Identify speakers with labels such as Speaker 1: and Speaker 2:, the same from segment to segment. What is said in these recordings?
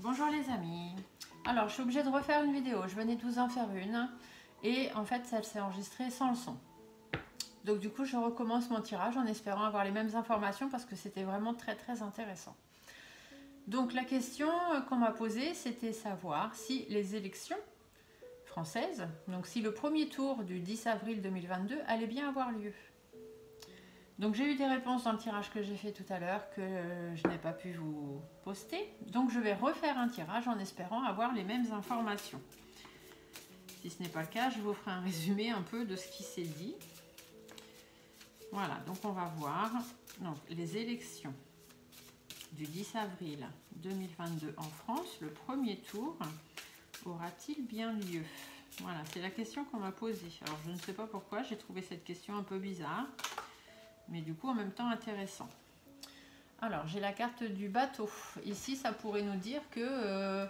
Speaker 1: Bonjour les amis. Alors je suis obligée de refaire une vidéo, je venais de vous en faire une et en fait elle s'est enregistrée sans le son. Donc du coup je recommence mon tirage en espérant avoir les mêmes informations parce que c'était vraiment très intéressant. Donc la question qu'on m'a posée c'était savoir si les élections françaises, donc si le premier tour du 10 avril 2022 allait bien avoir lieu. Donc j'ai eu des réponses dans le tirage que j'ai fait tout à l'heure que je n'ai pas pu vous poster. Donc je vais refaire un tirage en espérant avoir les mêmes informations. Si ce n'est pas le cas, je vous ferai un résumé un peu de ce qui s'est dit. Voilà, donc on va voir. Donc, les élections du 10 avril 2022 en France, le premier tour aura-t-il bien lieu? Voilà, c'est la question qu'on m'a posée. Alors je ne sais pas pourquoi, j'ai trouvé cette question un peu bizarre, mais du coup en même temps intéressant. Alors j'ai la carte du bateau. Ici ça pourrait nous dire que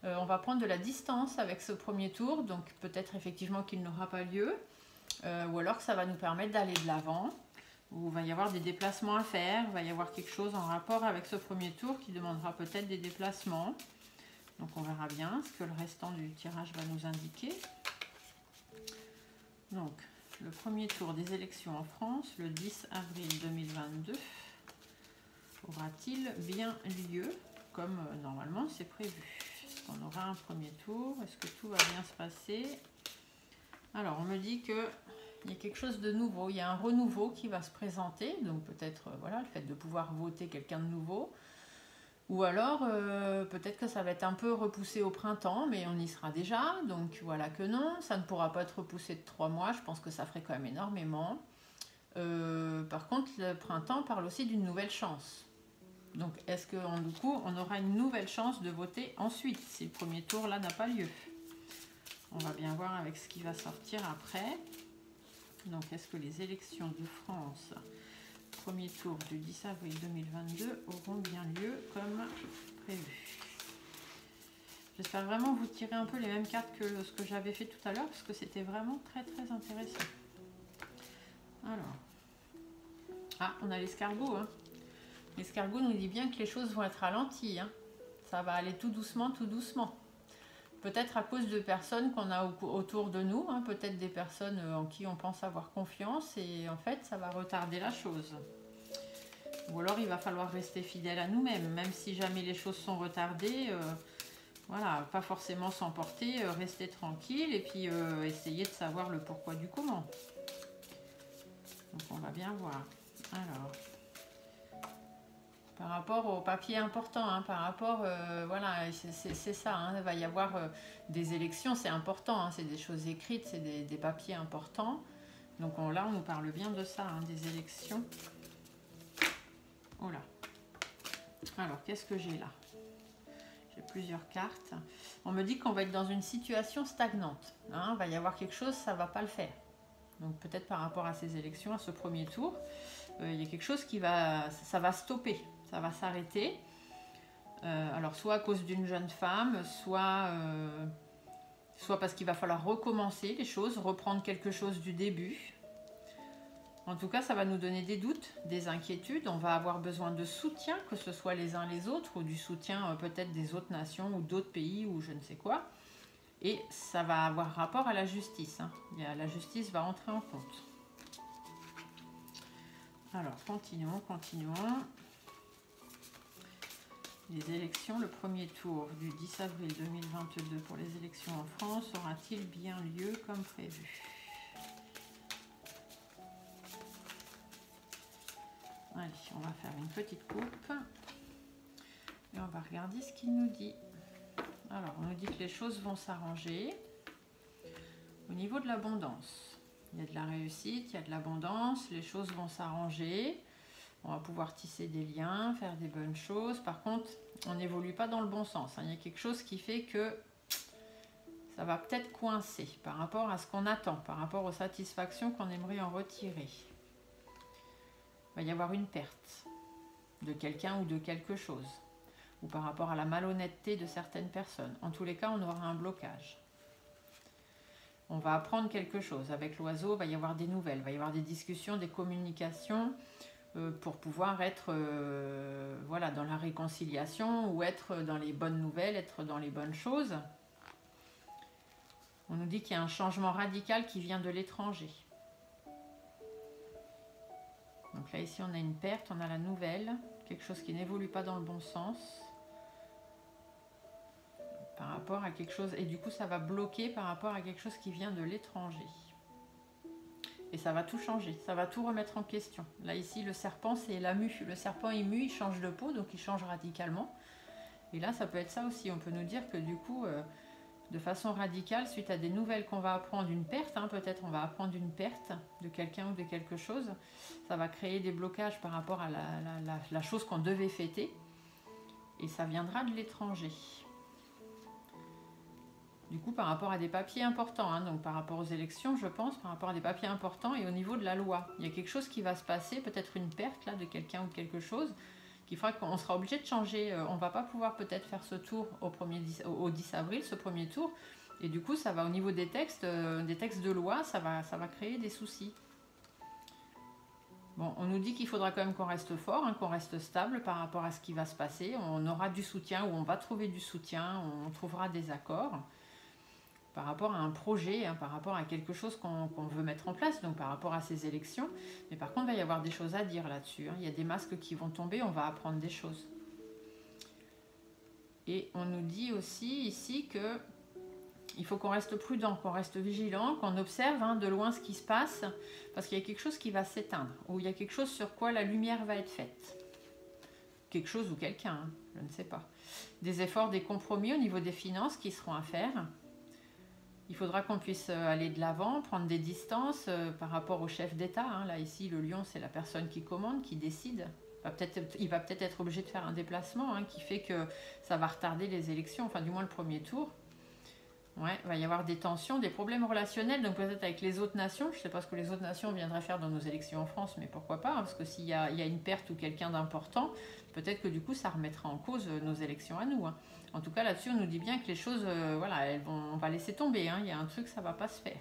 Speaker 1: on va prendre de la distance avec ce premier tour, donc peut-être effectivement qu'il n'aura pas lieu, ou alors que ça va nous permettre d'aller de l'avant, où il va y avoir des déplacements à faire, il va y avoir quelque chose en rapport avec ce premier tour qui demandera peut-être des déplacements. Donc on verra bien ce que le restant du tirage va nous indiquer. Donc le premier tour des élections en France, le 10 avril 2022, aura-t-il bien lieu comme normalement c'est prévu? Est-ce qu'on aura un premier tour? Est-ce que tout va bien se passer? Alors on me dit que il y a quelque chose de nouveau, il y a un renouveau qui va se présenter, donc peut-être voilà, le fait de pouvoir voter quelqu'un de nouveau, ou alors peut-être que ça va être un peu repoussé au printemps, mais on y sera déjà, donc voilà que non, ça ne pourra pas être repoussé de 3 mois, je pense que ça ferait quand même énormément. Par contre, le printemps parle aussi d'une nouvelle chance. Donc est-ce que du coup on aura une nouvelle chance de voter ensuite, si le premier tour là n'a pas lieu? On va bien voir avec ce qui va sortir après. Donc, est-ce que les élections de France, premier tour du 10 avril 2022, auront bien lieu comme prévu? J'espère vraiment vous tirer un peu les mêmes cartes que ce que j'avais fait tout à l'heure, parce que c'était vraiment très intéressant. Alors, on a l'escargot. Hein. L'escargot nous dit bien que les choses vont être ralenties. Hein. Ça va aller tout doucement, tout doucement. Peut-être à cause de personnes qu'on a autour de nous, hein, peut-être des personnes en qui on pense avoir confiance et en fait ça va retarder la chose. Ou alors il va falloir rester fidèle à nous-mêmes, même si jamais les choses sont retardées, voilà, pas forcément s'emporter, rester tranquille et puis essayer de savoir le pourquoi du comment. Donc on va bien voir. Alors, par rapport aux papiers importants, hein, par rapport, voilà, c'est ça, hein, il va y avoir des élections, c'est important, hein, c'est des choses écrites, c'est des papiers importants. Donc là, on nous parle bien de ça, hein, des élections. Oh là. Alors, qu'est-ce que j'ai là? J'ai plusieurs cartes. On me dit qu'on va être dans une situation stagnante. Hein, il va y avoir quelque chose, ça ne va pas le faire. Donc peut-être par rapport à ces élections, à ce premier tour, il y a quelque chose qui va, ça va stopper. Ça va s'arrêter. Alors soit à cause d'une jeune femme, soit parce qu'il va falloir recommencer les choses, reprendre quelque chose du début. En tout cas, ça va nous donner des doutes, des inquiétudes. On va avoir besoin de soutien, que ce soit les uns les autres, ou du soutien peut-être des autres nations ou d'autres pays ou je ne sais quoi. Et ça va avoir rapport à la justice. Hein. La justice va entrer en compte. Alors, continuons. Les élections, le premier tour du 10 avril 2022 pour les élections en France aura-t-il bien lieu comme prévu? Allez, on va faire une petite coupe et on va regarder ce qu'il nous dit. Alors, on nous dit que les choses vont s'arranger au niveau de l'abondance. Il y a de la réussite, il y a de l'abondance, les choses vont s'arranger. On va pouvoir tisser des liens, faire des bonnes choses. Par contre, on n'évolue pas dans le bon sens. Hein. Il y a quelque chose qui fait que ça va peut-être coincer par rapport à ce qu'on attend, par rapport aux satisfactions qu'on aimerait en retirer. Il va y avoir une perte de quelqu'un ou de quelque chose, ou par rapport à la malhonnêteté de certaines personnes. En tous les cas, on aura un blocage. On va apprendre quelque chose. Avec l'oiseau, il va y avoir des nouvelles, il va y avoir des discussions, des communications, pour pouvoir être voilà, dans la réconciliation ou être dans les bonnes nouvelles, être dans les bonnes choses. On nous dit qu'il y a un changement radical qui vient de l'étranger. Donc là, ici, on a une perte, on a la nouvelle, quelque chose qui n'évolue pas dans le bon sens par rapport à quelque chose, et du coup, ça va bloquer par rapport à quelque chose qui vient de l'étranger. Et ça va tout changer, ça va tout remettre en question. Là, ici, le serpent, c'est la mue. Le serpent, il mue, il change de peau, donc il change radicalement. Et là, ça peut être ça aussi. On peut nous dire que du coup, de façon radicale, suite à des nouvelles qu'on va apprendre, une perte, hein, peut-être on va apprendre une perte de quelqu'un ou de quelque chose, ça va créer des blocages par rapport à la chose qu'on devait fêter, et ça viendra de l'étranger. Du coup, par rapport à des papiers importants, hein, donc par rapport aux élections, je pense, par rapport à des papiers importants et au niveau de la loi. Il y a quelque chose qui va se passer, peut-être une perte là, de quelqu'un ou de quelque chose, qui fera qu'on sera obligé de changer. On ne va pas pouvoir peut-être faire ce tour au 10 avril, ce premier tour. Et du coup, ça va au niveau des textes de loi, ça va créer des soucis. Bon, on nous dit qu'il faudra quand même qu'on reste fort, hein, qu'on reste stable par rapport à ce qui va se passer. On aura du soutien ou on va trouver du soutien, on trouvera des accords par rapport à un projet, hein, par rapport à quelque chose qu'on veut mettre en place, donc par rapport à ces élections. Mais par contre, il va y avoir des choses à dire là-dessus. Hein. Il y a des masques qui vont tomber, on va apprendre des choses. Et on nous dit aussi ici que il faut qu'on reste prudent, qu'on reste vigilant, qu'on observe hein, de loin ce qui se passe, parce qu'il y a quelque chose qui va s'éteindre, ou il y a quelque chose sur quoi la lumière va être faite. Quelque chose ou quelqu'un, hein, je ne sais pas. Des efforts, des compromis au niveau des finances qui seront à faire. Il faudra qu'on puisse aller de l'avant, prendre des distances par rapport au chef d'État. Hein. Là, ici, le lion, c'est la personne qui commande, qui décide. Il va peut-être être obligé de faire un déplacement hein, qui fait que ça va retarder les élections, enfin du moins le premier tour. Ouais, il va y avoir des tensions, des problèmes relationnels, donc peut-être avec les autres nations. Je ne sais pas ce que les autres nations viendraient faire dans nos élections en France, mais pourquoi pas, hein, parce que s'il y a une perte ou quelqu'un d'important, peut-être que du coup ça remettra en cause nos élections à nous. Hein. En tout cas, là-dessus, on nous dit bien que les choses, voilà, on va laisser tomber. Hein. Il y a un truc, ça ne va pas se faire.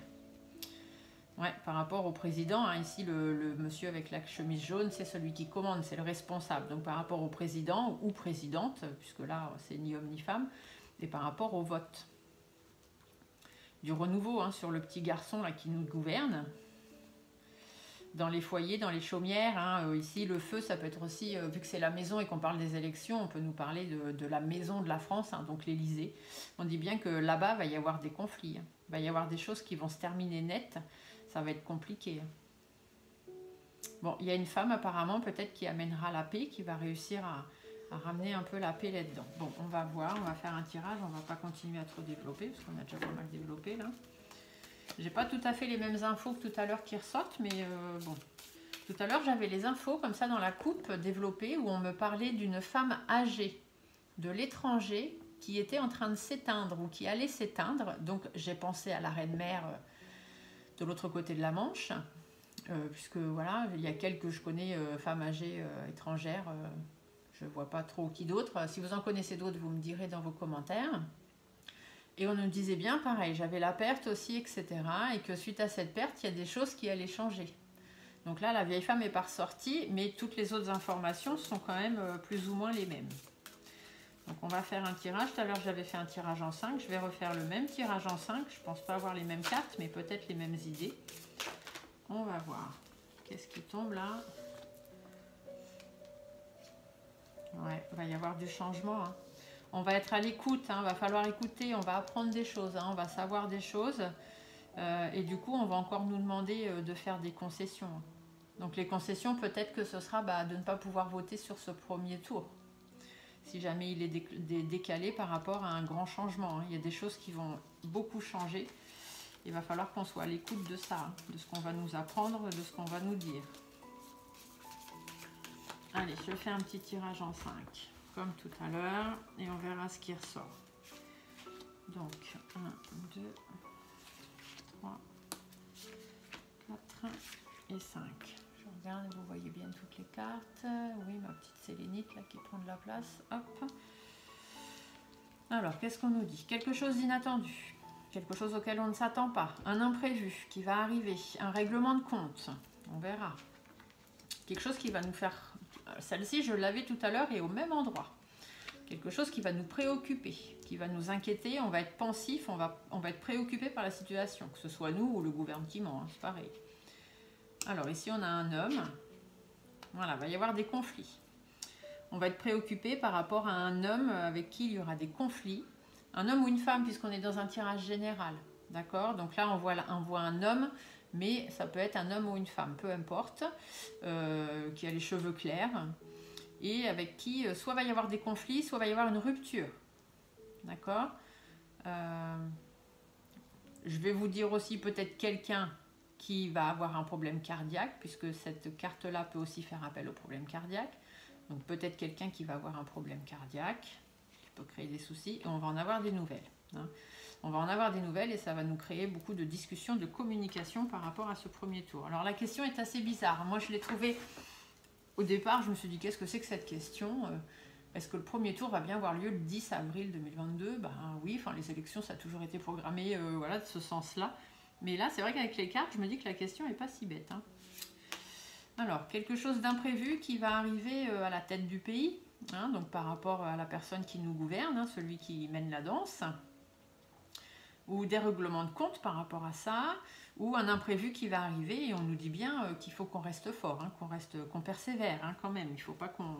Speaker 1: Ouais, par rapport au président, hein, ici, le monsieur avec la chemise jaune, c'est celui qui commande, c'est le responsable. Donc par rapport au président ou présidente, puisque là, c'est ni homme ni femme, et par rapport au vote. Du renouveau hein, sur le petit garçon là, qui nous gouverne. Dans les foyers, dans les chaumières, hein, ici le feu ça peut être aussi, vu que c'est la maison et qu'on parle des élections, on peut nous parler de la maison de la France, hein, donc l'Élysée. On dit bien que là-bas va y avoir des conflits, hein. Il va y avoir des choses qui vont se terminer net, ça va être compliqué. Bon, il y a une femme apparemment peut-être qui amènera la paix, qui va réussir à ramener un peu la paix là-dedans. Bon, on va voir, on va faire un tirage, on va pas continuer à trop développer, parce qu'on a déjà pas mal développé là. J'ai pas tout à fait les mêmes infos que tout à l'heure qui ressortent, mais bon. Tout à l'heure, j'avais les infos comme ça dans la coupe développée, où on me parlait d'une femme âgée de l'étranger qui était en train de s'éteindre, ou qui allait s'éteindre. Donc j'ai pensé à la reine-mère de l'autre côté de la Manche, puisque voilà, il y a quelques, je connais, femmes âgées étrangères, je ne vois pas trop qui d'autres. Si vous en connaissez d'autres, vous me direz dans vos commentaires. Et on nous disait bien pareil, j'avais la perte aussi, etc. Et que suite à cette perte, il y a des choses qui allaient changer. Donc là, la vieille femme n'est pas ressortie, mais toutes les autres informations sont quand même plus ou moins les mêmes. Donc on va faire un tirage. Tout à l'heure, j'avais fait un tirage en 5. Je vais refaire le même tirage en 5. Je ne pense pas avoir les mêmes cartes, mais peut-être les mêmes idées. On va voir. Qu'est-ce qui tombe là? Ouais, il va y avoir du changement. Hein. On va être à l'écoute, hein, va falloir écouter, on va apprendre des choses, hein, on va savoir des choses. Et du coup, on va encore nous demander de faire des concessions. Donc les concessions, peut-être que ce sera de ne pas pouvoir voter sur ce premier tour. Si jamais il est décalé par rapport à un grand changement. Hein. Il y a des choses qui vont beaucoup changer. Il va falloir qu'on soit à l'écoute de ça, hein, de ce qu'on va nous apprendre, de ce qu'on va nous dire. Allez, je fais un petit tirage en 5, comme tout à l'heure, et on verra ce qui ressort. Donc, 1, 2, 3, 4 et 5. Je regarde, vous voyez bien toutes les cartes. Oui, ma petite sélénite là qui prend de la place. Hop. Alors, qu'est-ce qu'on nous dit? Quelque chose d'inattendu, quelque chose auquel on ne s'attend pas, un imprévu qui va arriver, un règlement de compte, on verra. Quelque chose qui va nous faire... Celle-ci, je l'avais tout à l'heure et au même endroit. Quelque chose qui va nous préoccuper, qui va nous inquiéter, on va être pensif, on va être préoccupé par la situation, que ce soit nous ou le gouvernement, hein, c'est pareil. Alors ici, on a un homme. Voilà, il va y avoir des conflits. On va être préoccupé par rapport à un homme avec qui il y aura des conflits. Un homme ou une femme, puisqu'on est dans un tirage général. D'accord? Donc là, on voit un homme, mais ça peut être un homme ou une femme, peu importe, qui a les cheveux clairs, et avec qui soit va y avoir des conflits, soit va y avoir une rupture. D'accord? Je vais vous dire aussi peut-être quelqu'un qui va avoir un problème cardiaque, puisque cette carte-là peut aussi faire appel au problème cardiaque. Donc peut-être quelqu'un qui va avoir un problème cardiaque, qui peut créer des soucis, et on va en avoir des nouvelles. Hein. On va en avoir des nouvelles et ça va nous créer beaucoup de discussions, de communication par rapport à ce premier tour. Alors la question est assez bizarre. Moi je l'ai trouvée, au départ je me suis dit qu'est-ce que c'est que cette question? Est-ce que le premier tour va bien avoir lieu le 10 avril 2022? Ben oui, enfin les élections ça a toujours été programmé voilà, de ce sens-là. Mais là c'est vrai qu'avec les cartes je me dis que la question n'est pas si bête. Hein. Alors, quelque chose d'imprévu qui va arriver à la tête du pays, hein, donc par rapport à la personne qui nous gouverne, hein, celui qui mène la danse, ou des règlements de compte par rapport à ça, ou un imprévu qui va arriver et on nous dit bien qu'il faut qu'on reste fort, hein, qu'on persévère hein, quand même, il ne faut pas qu'on...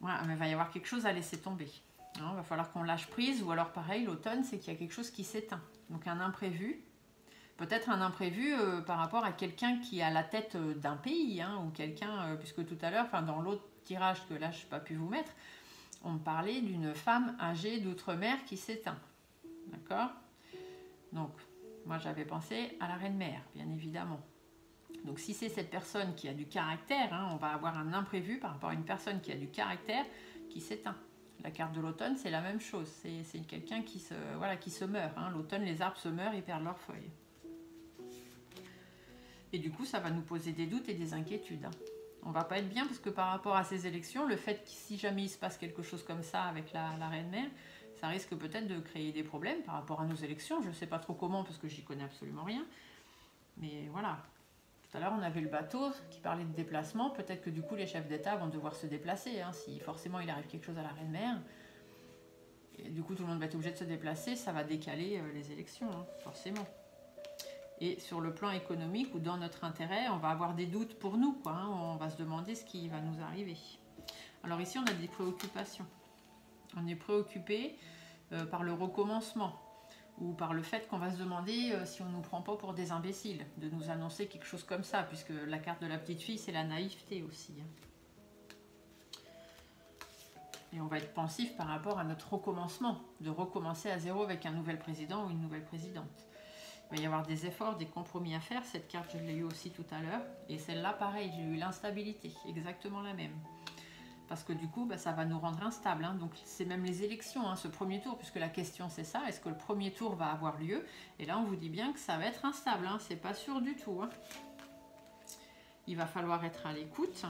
Speaker 1: Voilà, mais il va y avoir quelque chose à laisser tomber. Hein, il va falloir qu'on lâche prise, ou alors pareil, l'automne, c'est qu'il y a quelque chose qui s'éteint. Donc un imprévu. Peut-être un imprévu par rapport à quelqu'un qui est à la tête d'un pays, hein, ou quelqu'un, puisque tout à l'heure, dans l'autre tirage que là je n'ai pas pu vous mettre, on me parlait d'une femme âgée d'outre-mer qui s'éteint. D'accord? Donc, moi j'avais pensé à la reine-mère, bien évidemment. Donc si c'est cette personne qui a du caractère, hein, on va avoir un imprévu par rapport à une personne qui a du caractère qui s'éteint. La carte de l'automne, c'est la même chose. C'est quelqu'un qui se meurt. Hein. L'automne, les arbres se meurent, ils perdent leurs feuilles. Et du coup, ça va nous poser des doutes et des inquiétudes. Hein. On va pas être bien parce que par rapport à ces élections, le fait que si jamais il se passe quelque chose comme ça avec la reine-mère, ça risque peut-être de créer des problèmes par rapport à nos élections. Je ne sais pas trop comment parce que j'y connais absolument rien. Mais voilà. Tout à l'heure, on avait le bateau qui parlait de déplacement. Peut-être que du coup, les chefs d'État vont devoir se déplacer. Hein, si forcément il arrive quelque chose à la reine-mère. Et du coup, tout le monde va être obligé de se déplacer. Ça va décaler les élections, hein, forcément. Et sur le plan économique ou dans notre intérêt, on va avoir des doutes pour nous, quoi, hein, on va se demander ce qui va nous arriver. Alors ici, on a des préoccupations. On est préoccupé par le recommencement ou par le fait qu'on va se demander si on ne nous prend pas pour des imbéciles, de nous annoncer quelque chose comme ça, puisque la carte de la petite fille, c'est la naïveté aussi. Hein. Et on va être pensif par rapport à notre recommencement, de recommencer à zéro avec un nouvel président ou une nouvelle présidente. Il va y avoir des efforts, des compromis à faire. Cette carte, je l'ai eu aussi tout à l'heure. Et celle-là, pareil, j'ai eu l'instabilité, exactement la même. Parce que du coup, ça va nous rendre instables. Hein. Donc, c'est même les élections, hein, ce premier tour, puisque la question, c'est ça. Est-ce que le premier tour va avoir lieu? Et là, on vous dit bien que ça va être instable. Hein. C'est pas sûr du tout. Hein. Il va falloir être à l'écoute.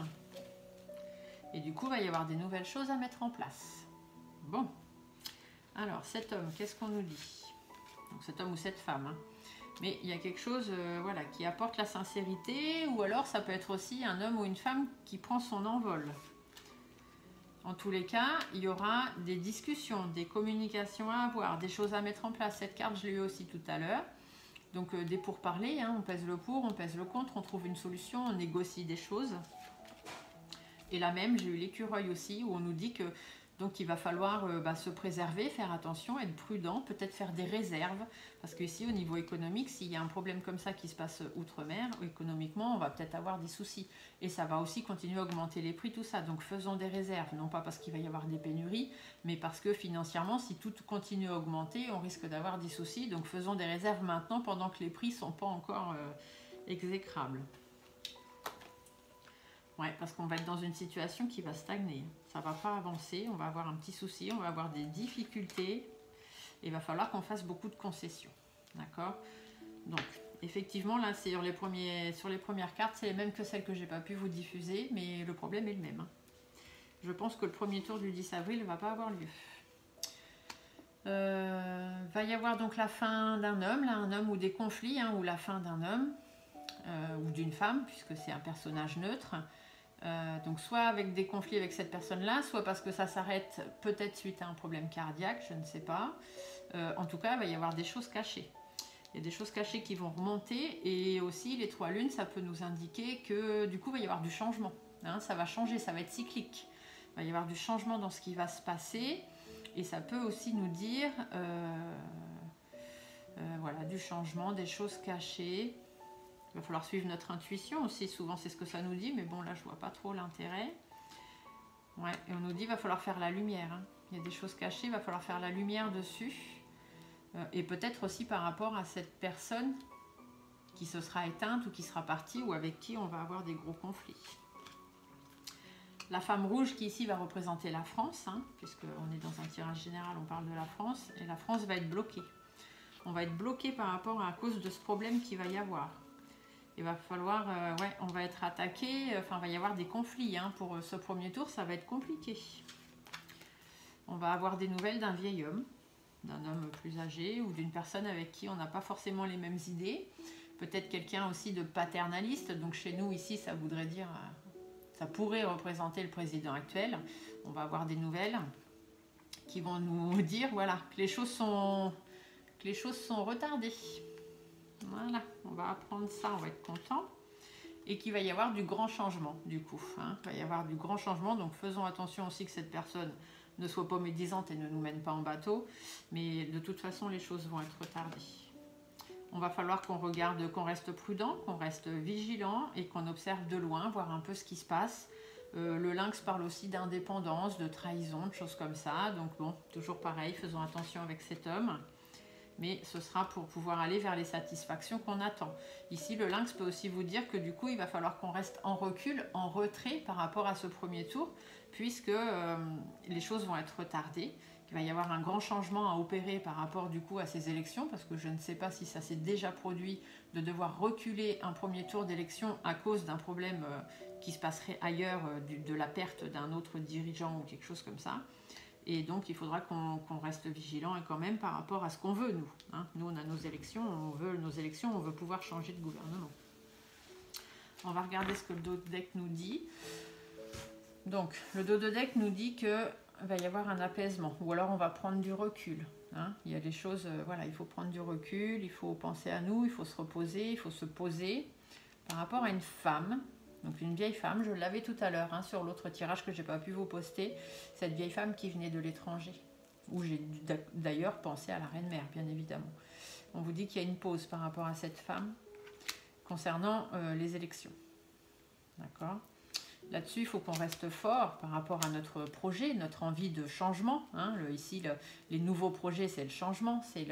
Speaker 1: Et du coup, il va y avoir des nouvelles choses à mettre en place. Bon. Alors, cet homme, qu'est-ce qu'on nous dit? Donc, cet homme ou cette femme, hein. Mais il y a quelque chose voilà, qui apporte la sincérité, ou alors ça peut être aussi un homme ou une femme qui prend son envol. En tous les cas, il y aura des discussions, des communications à avoir, des choses à mettre en place. Cette carte, je l'ai eu aussi tout à l'heure. Donc des pourparlers, hein, on pèse le pour, on pèse le contre, on trouve une solution, on négocie des choses. Et là même, j'ai eu l'écureuil aussi, où on nous dit que donc il va falloir se préserver, faire attention, être prudent, peut-être faire des réserves. Parce qu'ici, au niveau économique, s'il y a un problème comme ça qui se passe outre-mer, économiquement, on va peut-être avoir des soucis. Et ça va aussi continuer à augmenter les prix, tout ça. Donc faisons des réserves, non pas parce qu'il va y avoir des pénuries, mais parce que financièrement, si tout continue à augmenter, on risque d'avoir des soucis. Donc faisons des réserves maintenant, pendant que les prix ne sont pas encore exécrables. Ouais, parce qu'on va être dans une situation qui va stagner. Ça ne va pas avancer, on va avoir un petit souci, on va avoir des difficultés. Et il va falloir qu'on fasse beaucoup de concessions. D'accord? Donc, effectivement, là, sur les premières cartes, c'est les mêmes que celles que je n'ai pas pu vous diffuser, mais le problème est le même. Hein. Je pense que le premier tour du 10 avril ne va pas avoir lieu. Va y avoir donc la fin d'un homme, là, un homme ou des conflits, hein, ou la fin d'un homme. ou d'une femme, puisque c'est un personnage neutre. Donc soit avec des conflits avec cette personne-là, soit parce que ça s'arrête peut-être suite à un problème cardiaque, je ne sais pas. En tout cas, il va y avoir des choses cachées. Il y a des choses cachées qui vont remonter, et aussi les 3 lunes, ça peut nous indiquer que du coup, il va y avoir du changement. Hein, ça va changer, ça va être cyclique. Il va y avoir du changement dans ce qui va se passer, et ça peut aussi nous dire voilà, du changement, des choses cachées. Il va falloir suivre notre intuition aussi, souvent c'est ce que ça nous dit, mais bon là je vois pas trop l'intérêt. Ouais, et on nous dit qu'il va falloir faire la lumière. Hein. Il y a des choses cachées, il va falloir faire la lumière dessus. Et peut-être aussi par rapport à cette personne qui se sera éteinte ou qui sera partie ou avec qui on va avoir des gros conflits. La femme rouge qui ici va représenter la France, hein, puisqu'on est dans un tirage général, on parle de la France, et la France va être bloquée. On va être bloqué par rapport à cause de ce problème qu'il va y avoir. Il va falloir, ouais, on va être attaqué, enfin, il va y avoir des conflits. Hein, pour ce premier tour, ça va être compliqué. On va avoir des nouvelles d'un vieil homme, d'un homme plus âgé ou d'une personne avec qui on n'a pas forcément les mêmes idées. Peut-être quelqu'un aussi de paternaliste. Donc chez nous, ici, ça voudrait dire, ça pourrait représenter le président actuel. On va avoir des nouvelles qui vont nous dire, voilà, que les choses sont retardées. Voilà, on va apprendre ça, on va être content. Et qu'il va y avoir du grand changement, du coup. Hein. Il va y avoir du grand changement, donc faisons attention aussi que cette personne ne soit pas médisante et ne nous mène pas en bateau. Mais de toute façon, les choses vont être retardées. On va falloir qu'on regarde, qu'on reste prudent, qu'on reste vigilant et qu'on observe de loin, voir un peu ce qui se passe. Le lynx parle aussi d'indépendance, de trahison, de choses comme ça. Donc bon, toujours pareil, faisons attention avec cet homme. Mais ce sera pour pouvoir aller vers les satisfactions qu'on attend. Ici, le lynx peut aussi vous dire que du coup, il va falloir qu'on reste en recul, en retrait par rapport à ce premier tour, puisque les choses vont être retardées. Il va y avoir un grand changement à opérer par rapport du coup à ces élections, parce que je ne sais pas si ça s'est déjà produit de devoir reculer un premier tour d'élection à cause d'un problème qui se passerait ailleurs, de la perte d'un autre dirigeant ou quelque chose comme ça. Et donc, il faudra qu'on reste vigilant et quand même par rapport à ce qu'on veut, nous. Hein. Nous, on a nos élections, on veut pouvoir changer de gouvernement. On va regarder ce que le dos de deck nous dit. Donc, le dos de deck nous dit qu'il va y avoir un apaisement, ou alors on va prendre du recul. Hein. Il y a des choses, voilà, il faut prendre du recul, il faut penser à nous, il faut se reposer, il faut se poser. Par rapport à une femme, donc une vieille femme, je l'avais tout à l'heure hein, sur l'autre tirage que je n'ai pas pu vous poster, cette vieille femme qui venait de l'étranger, où j'ai d'ailleurs pensé à la reine-mère, bien évidemment. On vous dit qu'il y a une pause par rapport à cette femme concernant les élections. D'accord ? Là-dessus, il faut qu'on reste fort par rapport à notre projet, notre envie de changement. Hein. Ici, les nouveaux projets, c'est le changement, c'est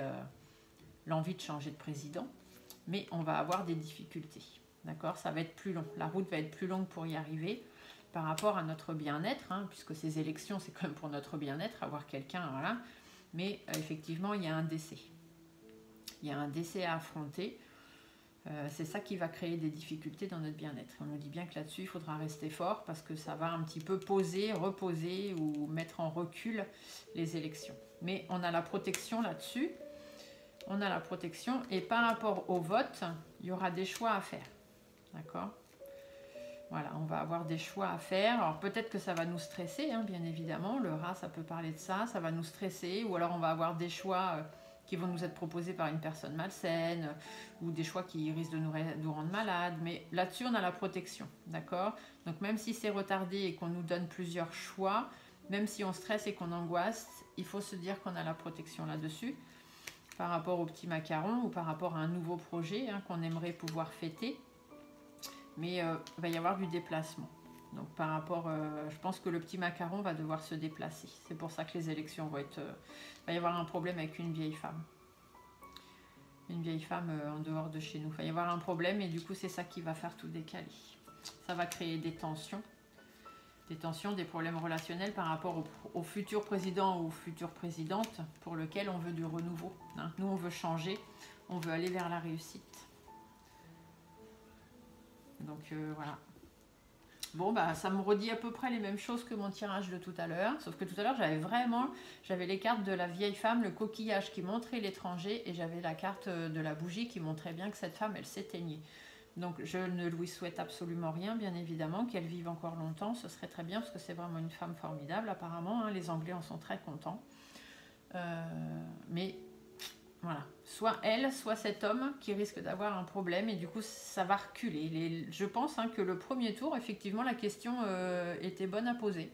Speaker 1: l'envie de changer de président, mais on va avoir des difficultés. D'accord, ça va être plus long. La route va être plus longue pour y arriver par rapport à notre bien-être, hein, puisque ces élections, c'est quand même pour notre bien-être, avoir quelqu'un, voilà. Mais effectivement, il y a un décès. Il y a un décès à affronter. C'est ça qui va créer des difficultés dans notre bien-être. On nous dit bien que là-dessus, il faudra rester fort parce que ça va un petit peu poser, reposer ou mettre en recul les élections. Mais on a la protection là-dessus. On a la protection et par rapport au vote, il y aura des choix à faire. D'accord ? Voilà, on va avoir des choix à faire. Alors peut-être que ça va nous stresser, hein, bien évidemment. Le rat, ça peut parler de ça. Ça va nous stresser. Ou alors on va avoir des choix qui vont nous être proposés par une personne malsaine ou des choix qui risquent de nous rendre malades. Mais là-dessus, on a la protection. D'accord ? Donc même si c'est retardé et qu'on nous donne plusieurs choix, même si on stresse et qu'on angoisse, il faut se dire qu'on a la protection là-dessus par rapport au petit macaron ou par rapport à un nouveau projet hein, qu'on aimerait pouvoir fêter. Mais il va y avoir du déplacement. Donc par rapport, je pense que le petit macaron va devoir se déplacer. C'est pour ça que les élections vont être... il va y avoir un problème avec une vieille femme. Une vieille femme en dehors de chez nous. Il va y avoir un problème et du coup c'est ça qui va faire tout décaler. Ça va créer des tensions, des problèmes relationnels par rapport au futur président ou future présidente pour lequel on veut du renouveau. Hein. Nous on veut changer, on veut aller vers la réussite. Donc voilà. Bon, bah ça me redit à peu près les mêmes choses que mon tirage de tout à l'heure. Sauf que tout à l'heure, j'avais les cartes de la vieille femme, le coquillage qui montrait l'étranger, et j'avais la carte de la bougie qui montrait bien que cette femme, elle s'éteignait. Donc je ne lui souhaite absolument rien, bien évidemment, qu'elle vive encore longtemps, ce serait très bien, parce que c'est vraiment une femme formidable apparemment, hein, les Anglais en sont très contents. Mais voilà, soit elle, soit cet homme qui risque d'avoir un problème, et du coup ça va reculer. Je pense que le premier tour, effectivement, la question était bonne à poser.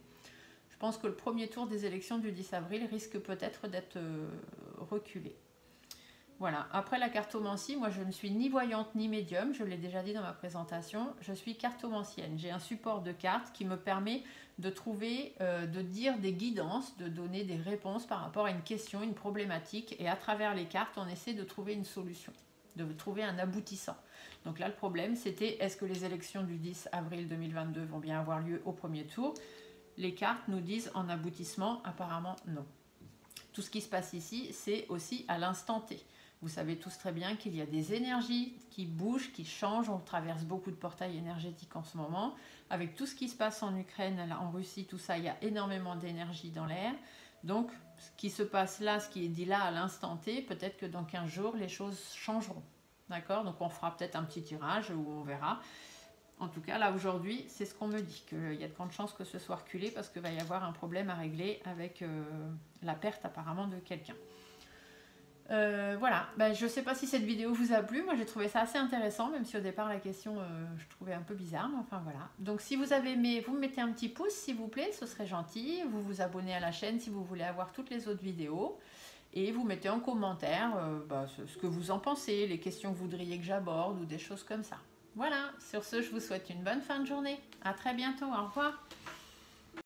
Speaker 1: Je pense que le premier tour des élections du 10 avril risque peut-être d'être reculé. Voilà, après la cartomancie, moi je ne suis ni voyante ni médium, je l'ai déjà dit dans ma présentation, je suis cartomancienne. J'ai un support de cartes qui me permet de trouver, de dire des guidances, de donner des réponses par rapport à une question, une problématique, et à travers les cartes, on essaie de trouver une solution, de trouver un aboutissant. Donc là, le problème, c'était est-ce que les élections du 10 avril 2022 vont bien avoir lieu au premier tour? Les cartes nous disent en aboutissement, apparemment non. Tout ce qui se passe ici, c'est aussi à l'instant T. Vous savez tous très bien qu'il y a des énergies qui bougent, qui changent. On traverse beaucoup de portails énergétiques en ce moment. Avec tout ce qui se passe en Ukraine, en Russie, tout ça, il y a énormément d'énergie dans l'air. Donc, ce qui se passe là, ce qui est dit là à l'instant T, peut-être que dans 15 jours, les choses changeront. D'accord? Donc, on fera peut-être un petit tirage où on verra. En tout cas, là, aujourd'hui, c'est ce qu'on me dit, qu'il y a de grandes chances que ce soit reculé parce qu'il va y avoir un problème à régler avec la perte apparemment de quelqu'un. Voilà, je ne sais pas si cette vidéo vous a plu, moi j'ai trouvé ça assez intéressant, même si au départ la question je trouvais un peu bizarre, mais enfin voilà. Donc si vous avez aimé, vous me mettez un petit pouce s'il vous plaît, ce serait gentil, vous vous abonnez à la chaîne si vous voulez avoir toutes les autres vidéos, et vous mettez en commentaire ce que vous en pensez, les questions que vous voudriez que j'aborde ou des choses comme ça. Voilà, sur ce je vous souhaite une bonne fin de journée, à très bientôt, au revoir.